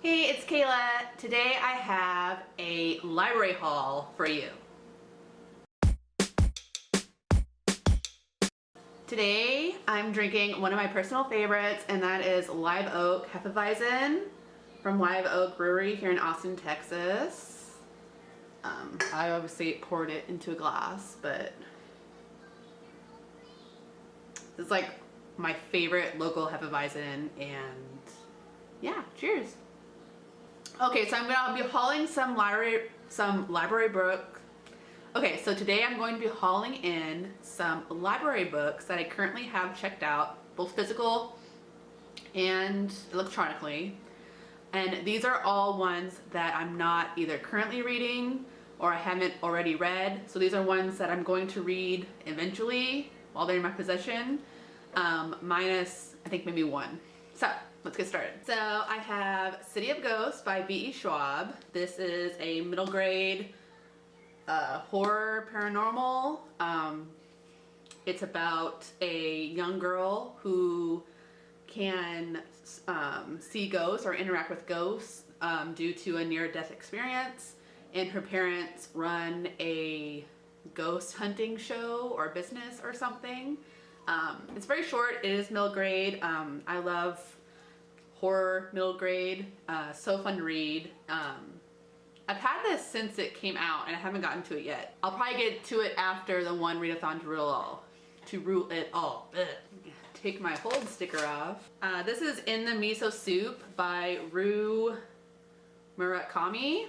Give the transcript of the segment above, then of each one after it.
Hey, it's Kayla. Today I have a library haul for you. Today I'm drinking one of my personal favorites, and that is Live Oak Hefeweizen from Live Oak Brewery here in Austin, Texas. I obviously poured it into a glass, but it's like my favorite local Hefeweizen, and yeah, cheers. Okay, so I'm gonna be hauling some library book. Okay, so today I'm going to be hauling in some library books that I currently have checked out, both physical and electronically. And these are all ones that I'm not either currently reading or I haven't already read. So these are ones that I'm going to read eventually while they're in my possession, minus I think maybe one. So let's get started. So I have City of Ghosts by B.E. Schwab. This is a middle grade horror paranormal. It's about a young girl who can see ghosts or interact with ghosts due to a near-death experience, and her parents run a ghost hunting show or business or something. It's very short. It is middle grade. I love horror middle grade. So fun to read. I've had this since it came out and I haven't gotten to it yet. I'll probably get to it after the one readathon to rule it all. Ugh. Take my hold sticker off. This is In the Miso Soup by Murakami.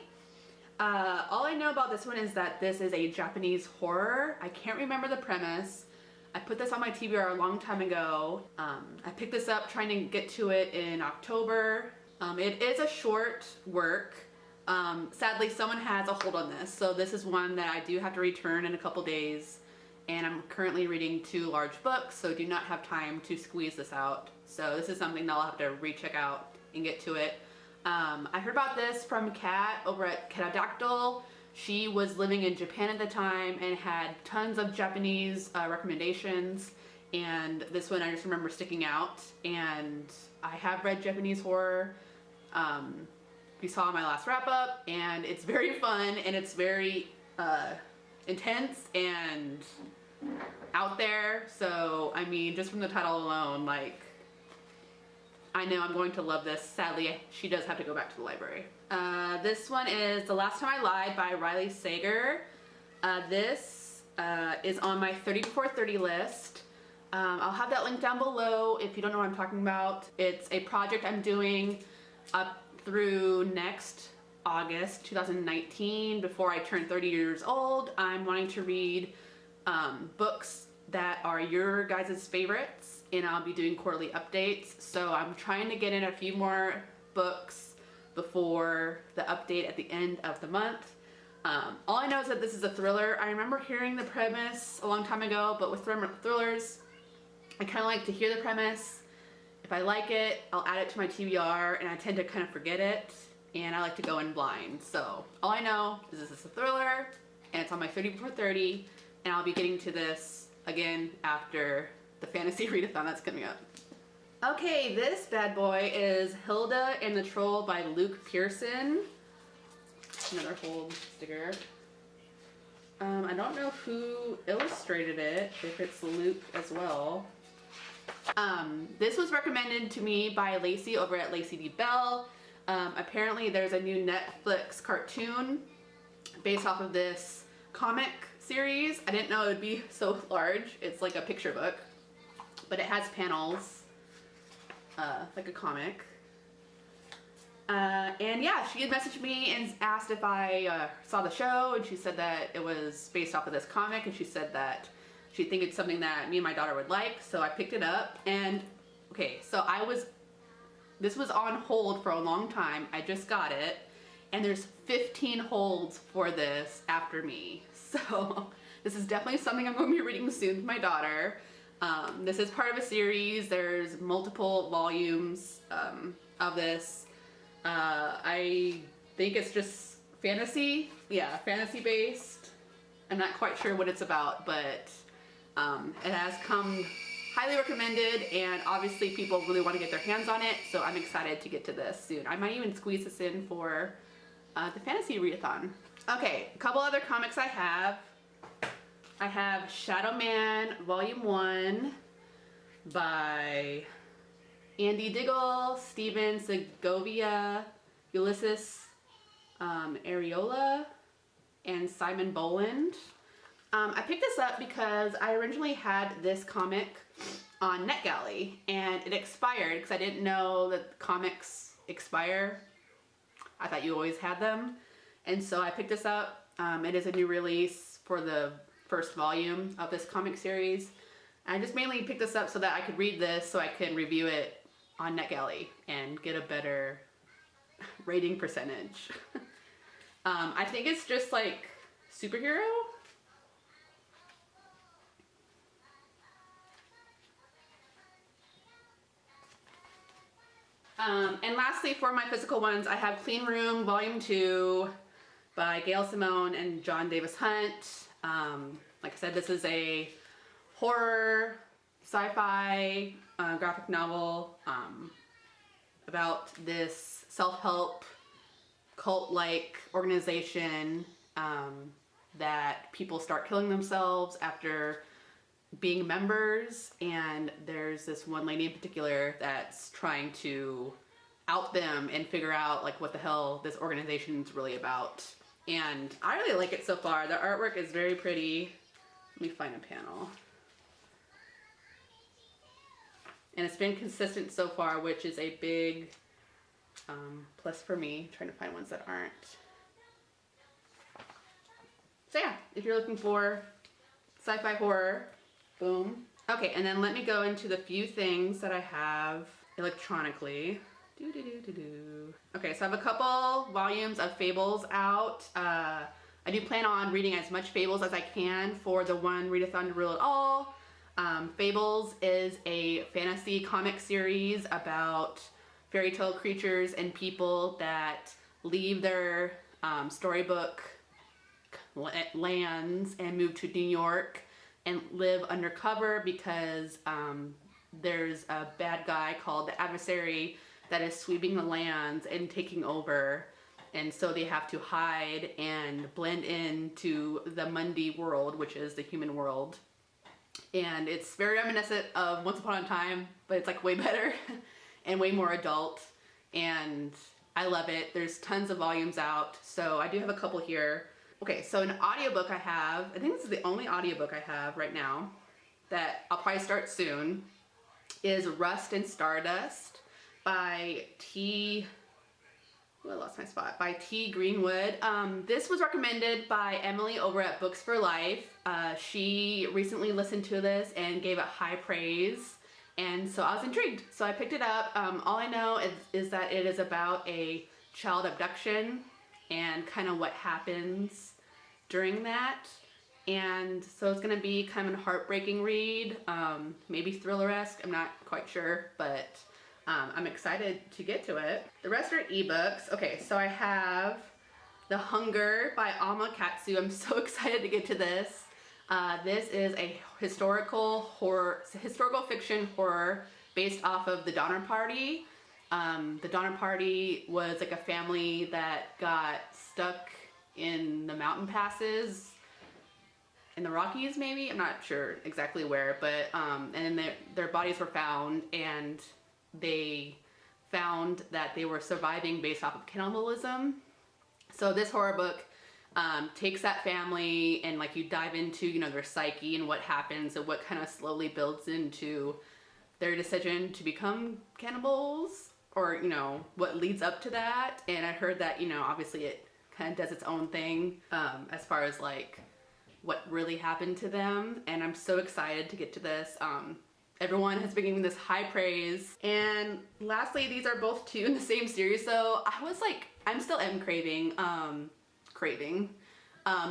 All I know about this one is that this is a Japanese horror. I can't remember the premise. I put this on my TBR a long time ago. I picked this up trying to get to it in October. It is a short work. Sadly, someone has a hold on this, so this is one that I do have to return in a couple days, and I'm currently reading 2 large books, so do not have time to squeeze this out. So this is something that I'll have to recheck out and get to it. I heard about this from Kat over at Catadactyl. She was living in Japan at the time and had tons of Japanese recommendations, and this one I just remember sticking out. And I have read Japanese horror. We saw my last wrap up, and it's very fun, and it's very intense and out there. So I mean, just from the title alone, like, I know I'm going to love this. Sadly, she does have to go back to the library. This one is The Last Time I Lied by Riley Sager. This is on my 30 before 30 list. I'll have that link down below if you don't know what I'm talking about. It's a project I'm doing up through next August 2019. Before I turn 30 years old, I'm wanting to read books that are your guys' favorites, and I'll be doing quarterly updates. So I'm trying to get in a few more books before the update at the end of the month. All I know is that this is a thriller. I remember hearing the premise a long time ago, but with thrillers, I kind of like to hear the premise. If I like it, I'll add it to my TBR, and I tend to kind of forget it, and I like to go in blind. So all I know is this is a thriller, and it's on my 30 before 30, and I'll be getting to this again after the fantasy readathon that's coming up. Okay, this bad boy is Hilda and the Troll by Luke Pearson. Another hold sticker. I don't know who illustrated it, if it's Luke as well. This was recommended to me by Lacey over at Lacey D. Bell. Apparently there's a new Netflix cartoon based off of this comic series. I didn't know it would be so large. It's like a picture book, but it has panels, like a comic. And yeah, she had messaged me and asked if I saw the show, and she said that it was based off of this comic, and she said that she think it's something that me and my daughter would like. So I picked it up, and okay, so this was on hold for a long time. I just got it, and there's 15 holds for this after me. So this is definitely something I'm going to be reading soon with my daughter. This is part of a series. There's multiple volumes of this. I think it's just fantasy. Yeah, fantasy based. I'm not quite sure what it's about, but it has come highly recommended, and obviously people really want to get their hands on it, so I'm excited to get to this soon. I might even squeeze this in for the fantasy readathon. Okay, a couple other comics I have. I have Shadowman Volume 1 by Andy Diggle, Steven Segovia, Ulysses Areola, and Simon Boland. I picked this up because I originally had this comic on NetGalley and it expired because I didn't know that comics expire. I thought you always had them. And so I picked this up. It is a new release for the first volume of this comic series. I just mainly picked this up so that I could read this so I can review it on NetGalley and get a better rating percentage. I think it's just like superhero. And lastly, for my physical ones, I have Clean Room Volume 2 by Gail, Simone, and John Davis Hunt. Like I said, this is a horror, sci-fi graphic novel about this self-help cult-like organization that people start killing themselves after being members, and there's this one lady in particular that's trying to out them and figure out like what the hell this organization's really about. And I really like it so far. The artwork is very pretty. Let me find a panel. And it's been consistent so far, which is a big plus for me. I'm trying to find ones that aren't. So yeah, if you're looking for sci-fi horror, boom. Okay, and then let me go into the few things that I have electronically. Okay, so I have a couple volumes of Fables out. I do plan on reading as much Fables as I can for the one readathon to rule it all. Fables is a fantasy comic series about fairy tale creatures and people that leave their storybook lands and move to New York and live undercover because there's a bad guy called the Adversary that is sweeping the lands and taking over, and so they have to hide and blend into the Mundi world, which is the human world. And it's very reminiscent of Once Upon a Time, but it's like way better and way more adult, and I love it. There's tons of volumes out, so I do have a couple here. Okay, so an audiobook I have, I think this is the only audiobook I have right now that I'll probably start soon, is Rust and Stardust by by T. Greenwood. This was recommended by Emily over at Books for Life. She recently listened to this and gave it high praise, and so I was intrigued. So I picked it up. All I know is that it is about a child abduction and kind of what happens during that. And so it's gonna be kind of a heartbreaking read, maybe thriller-esque, I'm not quite sure, but I'm excited to get to it. The rest are ebooks. Okay, so I have The Hunger by Alma Katsu. I'm so excited to get to this. This is a historical fiction horror based off of the Donner Party. The Donner Party was like a family that got stuck in the mountain passes in the Rockies, maybe? I'm not sure exactly where, but and their bodies were found, and they found that they were surviving based off of cannibalism. So this horror book takes that family and like you dive into, you know, their psyche and what happens and what kind of slowly builds into their decision to become cannibals, or, you know, what leads up to that. And I heard that, you know, obviously it kind of does its own thing as far as like what really happened to them, and I'm so excited to get to this. Everyone has been giving this high praise. And lastly, these are both two in the same series, so I was like, I'm still craving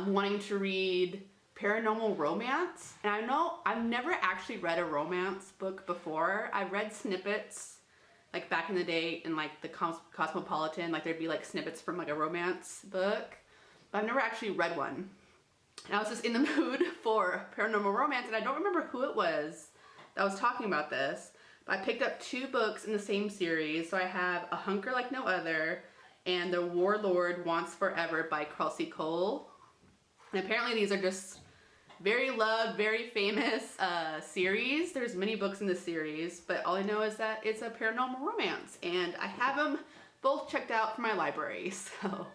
wanting to read paranormal romance. And I know I've never actually read a romance book before. I read snippets like back in the day in like the Cosmopolitan, like there'd be like snippets from like a romance book, but I've never actually read one. And I was just in the mood for paranormal romance, and I don't remember who it was that was talking about this. I picked up 2 books in the same series. So I have A Hunker Like No Other and The Warlord Wants Forever by Kresley Cole. And apparently these are just very loved, very famous series. There's many books in this series, but all I know is that it's a paranormal romance, and I have them both checked out for my library, so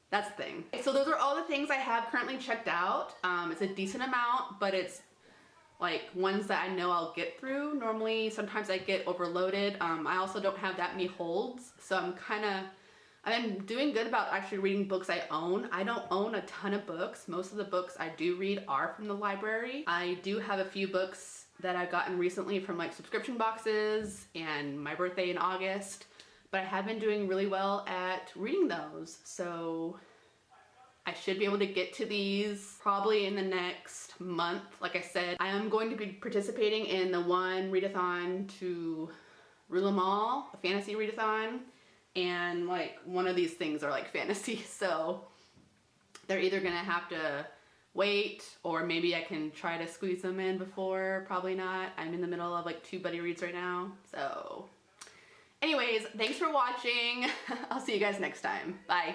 that's the thing. So those are all the things I have currently checked out. It's a decent amount, but it's like ones that I know I'll get through. Normally, sometimes I get overloaded. I also don't have that many holds, so I'm doing good about actually reading books I own. I don't own a ton of books. Most of the books I do read are from the library. I do have a few books that I've gotten recently from like subscription boxes and my birthday in August, but I have been doing really well at reading those. So I should be able to get to these probably in the next month. Like I said, I am going to be participating in the one readathon to rule them all, a fantasy readathon. And like one of these things are like fantasy, so they're either gonna have to wait or maybe I can try to squeeze them in before. Probably not. I'm in the middle of like 2 buddy reads right now. So anyways, thanks for watching. I'll see you guys next time. Bye.